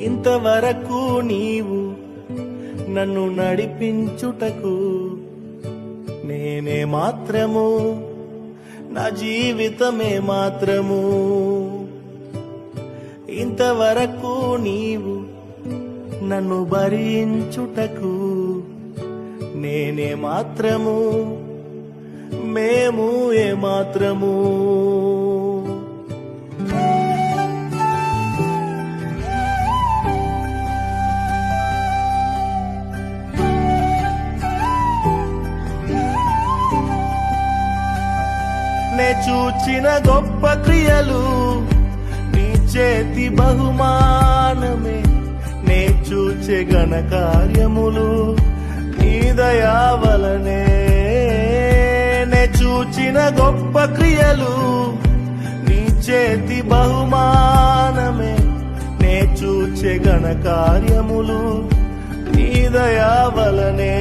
ఇంతవరకు నీవు నన్ను నడిపించుటకు నేనే మాత్రము, నా జీవితమే మాత్రము. ఇంతవరకు నీవు నన్ను భరించుటకు నేనే మాత్రము, మేము ఏ మాత్రము. నే చూచిన గొప్ప క్రియలు నీ చేతి బహుమానమే, నే చూచే ఘన కార్యములు నీ దయా వలనే. నే చూచిన గొప్ప క్రియలు నీ చేతి బహుమానమే, నే చూచే ఘన కార్యములు నీ దయా వలనే.